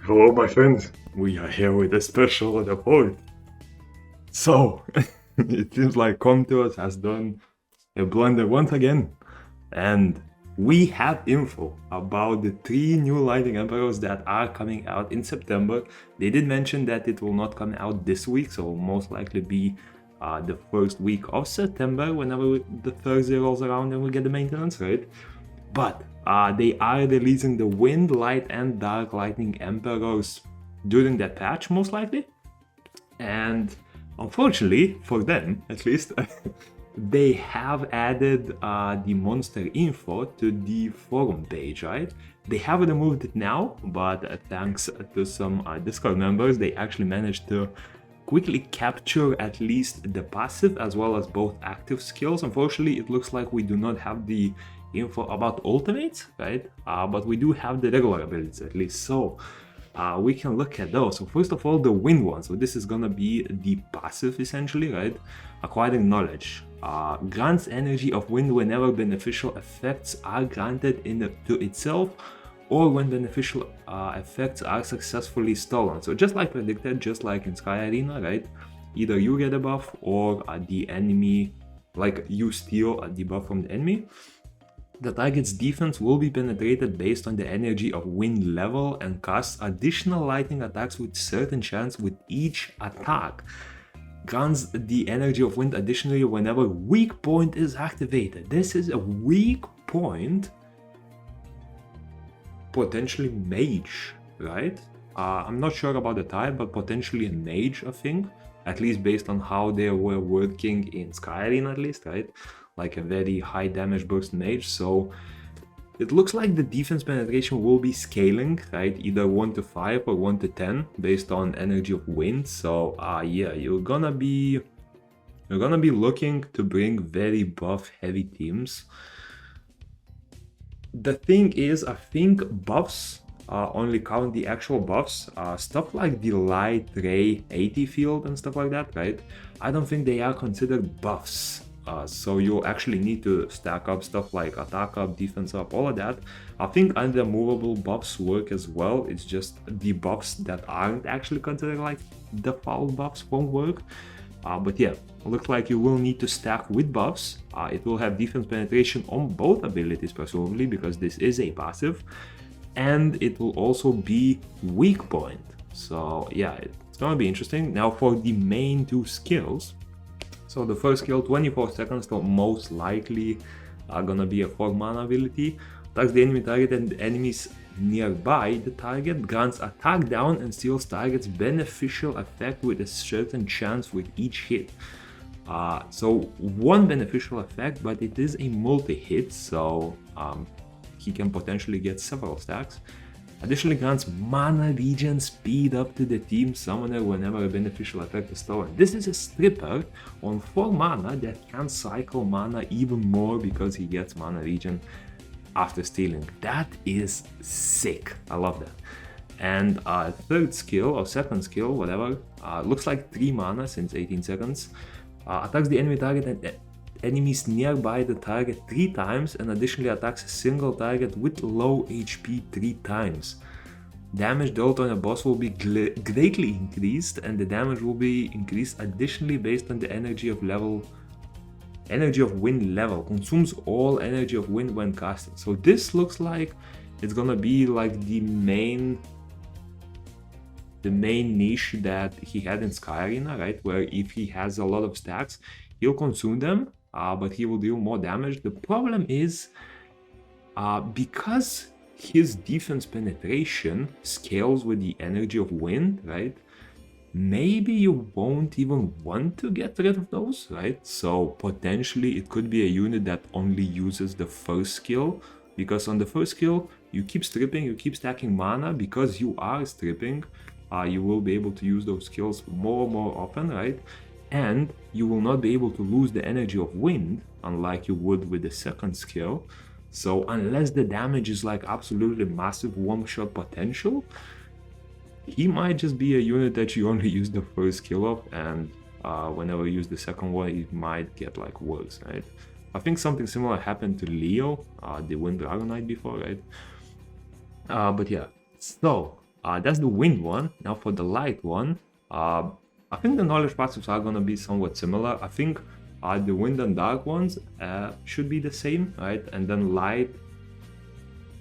Hello, my friends. We are here with a special report. So, it seems like Comtos has done a blunder once again, and we have info about the 3 new Lightning Emperors that are coming out in September. They did mention that it will not come out this week, so it will most likely be the first week of September, whenever the Thursday rolls around and we get the maintenance, right? But they are releasing the Wind, Light, and Dark Lightning Emperors during that patch, most likely. And unfortunately, for them at least, they have added the monster info to the forum page, right? They haven't removed it now, but thanks to some Discord members, they actually managed to quickly capture at least the passive as well as both active skills. Unfortunately, it looks like we do not have the info about ultimates, right? But we do have the regular abilities at least. So we can look at those. So first of all, the wind one. So this is gonna be the passive essentially, right? Acquiring knowledge. Grants energy of wind whenever beneficial effects are granted to itself or when beneficial effects are successfully stolen. So just like predicted, just like in Sky Arena, right? Either you get a buff or the enemy, like you steal a debuff from the enemy. The target's defense will be penetrated based on the energy of wind level and casts additional lightning attacks with certain chance with each attack. Grants the energy of wind additionally whenever weak point is activated. This is a weak point, potentially mage, right? I'm not sure about the type, but potentially a mage, I think, at least based on how they were working in Sky Arena, at least, right? Like a very high damage burst mage. So it looks like the defense penetration will be scaling, right? Either 1 to 5 or 1 to 10 based on energy of wind. So yeah, you're gonna be looking to bring very buff heavy teams. The thing is, I think buffs only count the actual buffs. Stuff like the light ray 80 field and stuff like that, right? I don't think they are considered buffs. So you'll actually need to stack up stuff like attack up, defense up, all of that. I think unremovable buffs work as well. It's just the buffs that aren't actually considered like default buffs won't work. But yeah, looks like you will need to stack with buffs. It will have defense penetration on both abilities presumably because this is a passive. And it will also be weak point. So yeah, it's gonna be interesting. Now for the main 2 skills. So the first skill, 24 seconds, so most likely gonna be a 4 mana ability. Attacks the enemy target and enemies nearby the target, grants attack down and steals target's beneficial effect with a certain chance with each hit. So 1 beneficial effect, but it is a multi-hit, so he can potentially get several stacks. Additionally grants mana regen speed up to the team summoner whenever a beneficial effect is stolen. This is a stripper on 4 mana that can cycle mana even more because he gets mana regen after stealing. That is sick. I love that. And third skill or second skill, whatever, looks like 3 mana since 18 seconds. Attacks the enemy target and enemies nearby the target 3 times and additionally attacks a single target with low HP 3 times. Damage dealt on a boss will be greatly increased and the damage will be increased additionally based on the energy of wind level. Consumes all energy of wind when casting. So this looks like it's gonna be like the main niche that he had in Sky Arena, right? Where if he has a lot of stacks, he'll consume them, but he will deal more damage. The problem is, because his defense penetration scales with the energy of wind, right? Maybe you won't even want to get rid of those, right? So potentially it could be a unit that only uses the first skill, because on the first skill, you keep stripping, you keep stacking mana. Because you are stripping, you will be able to use those skills more and more often, right? And you will not be able to lose the energy of wind, unlike you would with the second skill. So unless the damage is like absolutely massive one-shot potential, he might just be a unit that you only use the first skill of, and whenever you use the second one, it might get like worse, right? I think something similar happened to Leo, the Wind Dragon Knight before, right? But yeah, so That's the wind one. Now for the light one, I think the knowledge passives are gonna be somewhat similar. I think the wind and dark ones should be the same, right? And then light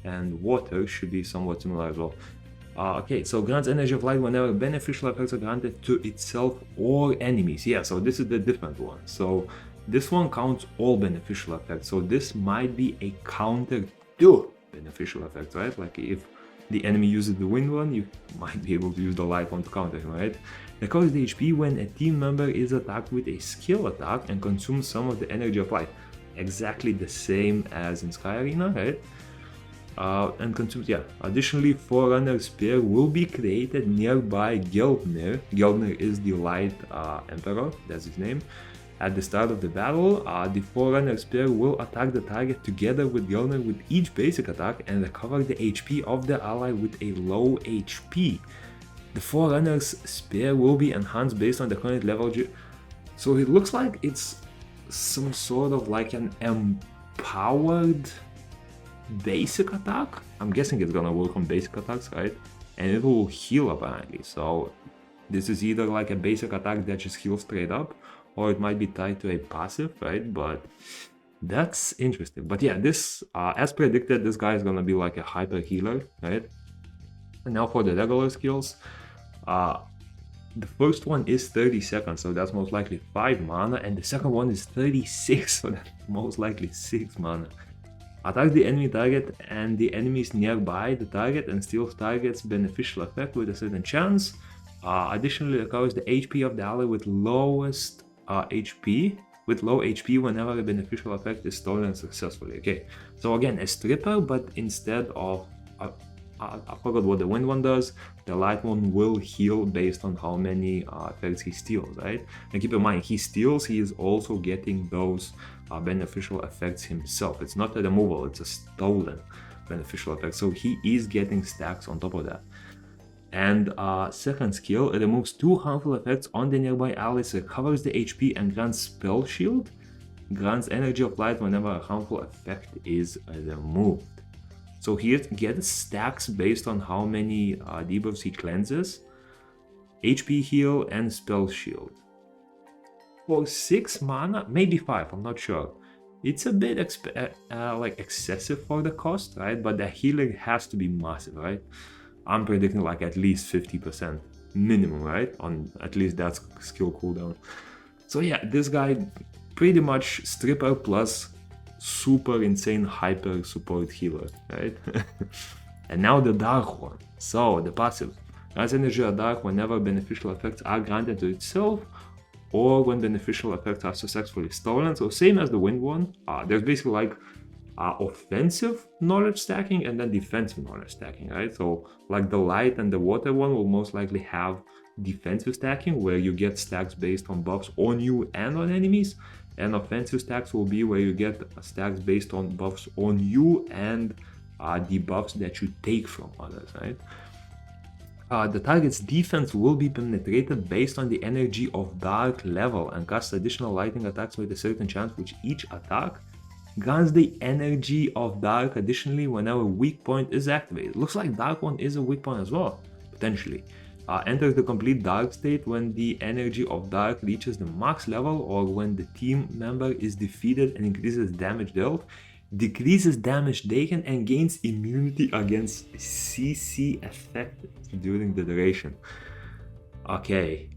and water should be somewhat similar as well. Okay, so grants energy of light whenever beneficial effects are granted to itself or enemies. Yeah, so this is the different one. So this one counts all beneficial effects. So this might be a counter to beneficial effects, right? Like if the enemy uses the wind one, you might be able to use the light one to counter him, right? Recovers the HP when a team member is attacked with a skill attack and consumes some of the energy of light. Exactly the same as in Sky Arena, right? And consumes, yeah. Additionally, Forerunner Spear will be created nearby Geltner. Geltner is the Light Emperor, that's his name. At the start of the battle, the Forerunner Spear will attack the target together with Geltner with each basic attack and recover the HP of the ally with a low HP. The Forerunner's Spear will be enhanced based on the current level. So it looks like it's some sort of like an empowered basic attack. I'm guessing it's gonna work on basic attacks, right? And it will heal apparently. So this is either like a basic attack that just heals straight up, or it might be tied to a passive, right? But that's interesting. But yeah, this as predicted, this guy is gonna be like a hyper healer, right? And now for the regular skills, the first one is 30 seconds, so that's most likely 5 mana, and the second one is 36, so that's most likely 6 mana. Attacks the enemy target and the enemies nearby the target and steals target's beneficial effect with a certain chance. Additionally, recovers the HP of the ally with lowest HP, with low HP whenever a beneficial effect is stolen successfully. Okay, so again, a stripper, but instead of I forgot what the wind one does. The light one will heal based on how many effects he steals, right? And keep in mind, he steals, he is also getting those beneficial effects himself. It's not a removal, it's a stolen beneficial effect. So he is getting stacks on top of that. And second skill, it removes 2 harmful effects on the nearby allies, recovers the HP and grants spell shield. Grants energy of light whenever a harmful effect is removed. So here gets stacks based on how many debuffs he cleanses, HP heal and spell shield. For 6 mana, maybe 5, I'm not sure. It's a bit like excessive for the cost, right? But the healing has to be massive, right? I'm predicting like at least 50% minimum, right? On at least that skill cooldown. So yeah, this guy pretty much stripper plus super insane hyper support healer, right? And now the dark one. So the passive grants energy of dark whenever beneficial effects are granted to itself or when beneficial effects are successfully stolen. So same as the wind one. There's basically like offensive knowledge stacking and then defensive knowledge stacking, right? So like the light and the water one will most likely have defensive stacking where you get stacks based on buffs on you and on enemies. And offensive stacks will be where you get stacks based on buffs on you and the buffs that you take from others, right? The target's defense will be penetrated based on the energy of dark level and cast additional lightning attacks with a certain chance, which each attack grants the energy of dark additionally whenever weak point is activated. Looks like dark one is a weak point as well, potentially. Enters the complete dark state when the energy of dark reaches the max level or when the team member is defeated and increases damage dealt, decreases damage taken, and gains immunity against CC effect during the duration. Okay.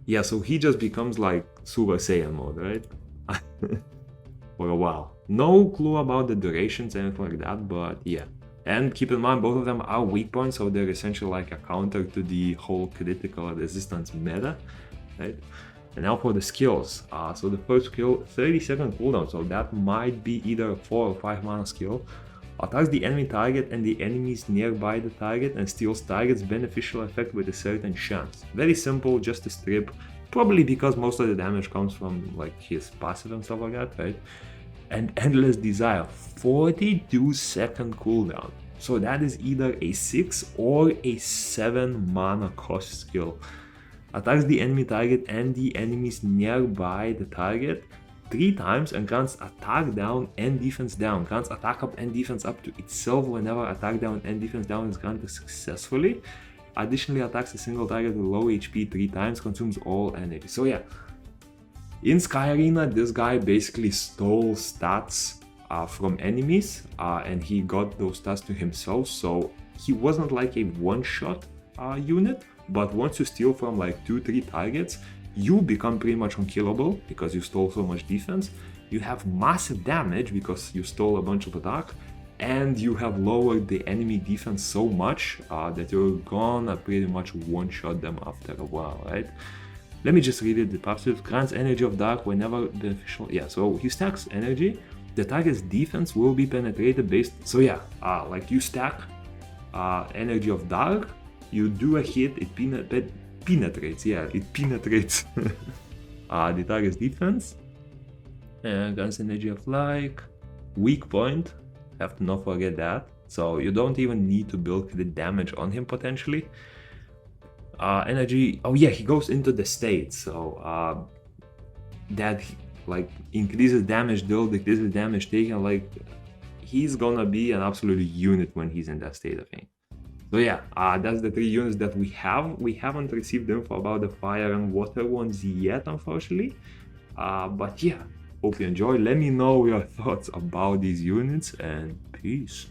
Yeah, so he just becomes like Super Saiyan mode, right? For a while. No clue about the durations, anything like that, but yeah. And keep in mind, both of them are weak points, so they're essentially like a counter to the whole critical resistance meta, right? And now for the skills. So the first skill, 30-second cooldown, so that might be either a 4 or 5 mana skill. Attacks the enemy target and the enemies nearby the target and steals target's beneficial effect with a certain chance. Very simple, just a strip, probably because most of the damage comes from like his passive and stuff like that, right? And Endless Desire, 42-second cooldown. So that is either a 6 or a 7 mana cost skill. Attacks the enemy target and the enemies nearby the target 3 times and grants attack down and defense down. Grants attack up and defense up to itself whenever attack down and defense down is granted successfully. Additionally, attacks a single target with low HP 3 times, consumes all energy. So yeah, in Sky Arena, this guy basically stole stats from enemies, and he got those stats to himself. So he wasn't like a one-shot unit, but once you steal from like 2-3 targets, you become pretty much unkillable because you stole so much defense. You have massive damage because you stole a bunch of attack, and you have lowered the enemy defense so much that you're gonna pretty much one-shot them after a while, right? Let me just read it. The passive grants energy of dark whenever beneficial. Yeah, so he stacks energy. The target's defense will be penetrated based. So yeah, like you stack energy of dark, you do a hit, it penetrates. Yeah, it penetrates the target's defense. And grants energy of like weak point. Have to not forget that. So you don't even need to build the damage on him potentially. Energy. Oh yeah, he goes into the state. So that like increases damage dealt, decreases damage taken. Like he's gonna be an absolute unit when he's in that state, I think. So yeah, that's the 3 units that we have. We haven't received info about the fire and water ones yet, unfortunately. But yeah, hope you enjoy. Let me know your thoughts about these units, and peace.